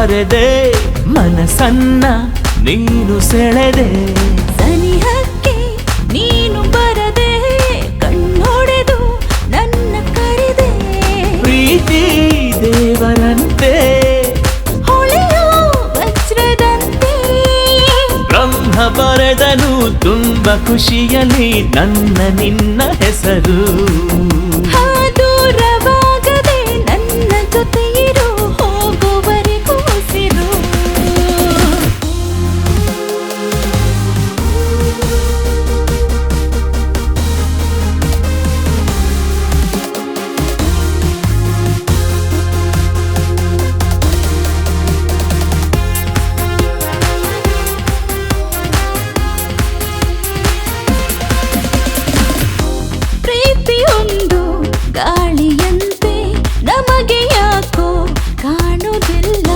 ಬರೆದೆ ಮನಸ್ಸನ್ನ ನೀನು ಸೆಳೆದೆ ಸನಿಹಕ್ಕೆ ನೀನು ಬರದೆ ಕಣ್ಣೊಡೆದು ನನ್ನ ಕರೆದೆ ಪ್ರೀತಿ ದೇವರಂತೆ ಹೊಳೆಯೋ ವಜ್ರದಂತೆ ಬ್ರಹ್ಮ ಬರೆದನು ತುಂಬ ಖುಷಿಯಲ್ಲಿ ನನ್ನ ನಿನ್ನ ಹೆಸರು ದೂರವಾಗದೆ ನನ್ನ ಜೊತೆ ಇರು ಹೋಗುವರೆಗೂ ಉಸಿರು ಪ್ರೀತಿಯೊಂದು ಗಾಳಿಯಂತೆ ನಮಗೆ ಯಾಕೋ ಕಾಣುವುದಿಲ್ಲ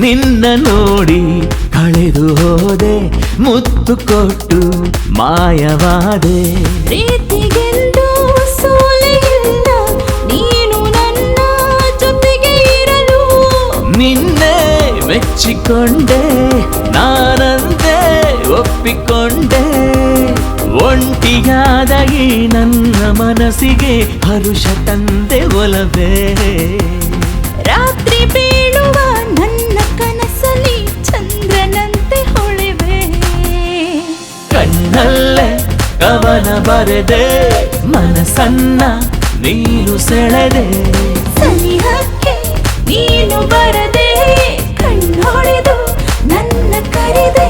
ನಿನ್ನ ನೋಡಿ ಕಳೆದು ಹೋದೆ ಮುತ್ತು ಕೊಟ್ಟು ಮಾಯವಾದೆ ಪ್ರೀತಿಗೆಂದು ಸೋಲೆ ಇಲ್ಲ ನೀನು ನನ್ನ ಜೊತೆಗೆ ಇರಲು ನಿನ್ನೆ ಮೆಚ್ಚಿಕೊಂಡೆ ನಾನಂತೆ ಒಪ್ಪಿಕೊಂಡೆ ಒಂಟಿಯಾದ ಈ ನನ್ನ ಮನಸ್ಸಿಗೆ ಹರುಷ ತಂದೆ ಒಲವೇ ರಾತ್ರಿ ಬೀಳುವ ನನ್ನ ಕನಸಲ್ಲಿ ಚಂದ್ರನಂತೆ ಹೊಳೆವೆ ಕಣ್ಣಲ್ಲೇ ಕವನ ಬರೆದೆ ಮನಸ್ಸನ್ನ ನೀನು ಸೆಳೆದೆ ಸನಿಹಕ್ಕೆ ನೀನು ಬರದೆ ಕಣ್ಣೊಡೆದು ನನ್ನ ಕರೆದೆ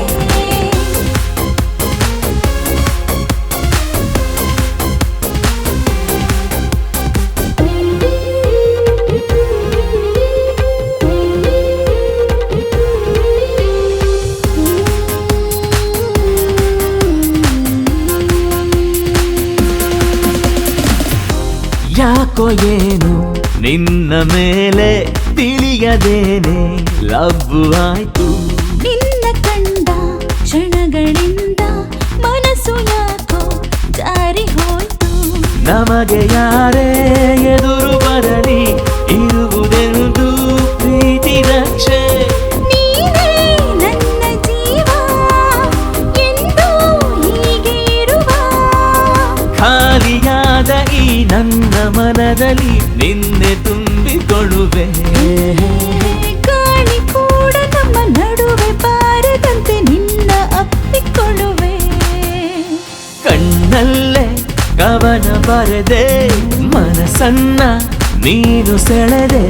ಯಾಕೋ ಏನು ನಿನ್ನ ಮೇಲೆ ತಿಳಿಯದೇನೆ ಲವ್ ಆಯ್ತು ನಿನ್ನ ಕಂಡ ಕ್ಷಣಗಳಿಂದ ಮನಸ್ಸು ಯಾಕೋ ಜಾರಿ ಹೋಯ್ತು ನಮಗೆ ಯಾರೇ ಎದುರು ಬರಲಿ ಇರುವುದೆಂದು ಪ್ರೀತಿ ರಕ್ಷೆ ನೀನೇ ನನ್ನ ಜೀವ ಎಂದು ಹೀಗೆ ಇರುವ ಖಾಲಿಯಾದ ಈ ನನ್ನ ಮನದಲ್ಲಿ ನಿನ್ನೆ ತುಂಬಿಕೊಳ್ಳುವೆ ಗಾಳಿ ಕೂಡ ನಮ್ಮ ನಡುವೆ ಬಾರದಂತೆ ನಿನ್ನ ಅಪ್ಪಿಕೊಳ್ಳುವೆ ಕಣ್ಣಲ್ಲೇ ಕವನ ಬರೆದೆ ಮನಸ್ಸನ್ನ ನೀನು ಸೆಳೆದೆ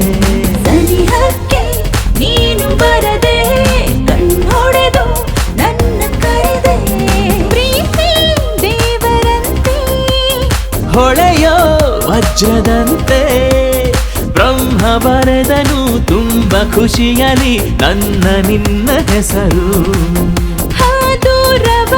ಸನಿಹಕ್ಕೆ ನೀನು ಬರದೆ ಕಣ್ಣೊಡೆದು ನನ್ನ ಕರೆದೆ ಪ್ರೀತಿ ದೇವರಂತೆ ಹೊಳೆಯೋ ವಜ್ರದಂತೆ ಬ್ರಹ್ಮ ಬರೆದನು ತುಂಬ ಖುಷಿಯಲಿ ನನ್ನ ನಿನ್ನ ಹೆಸರು ದೂರವ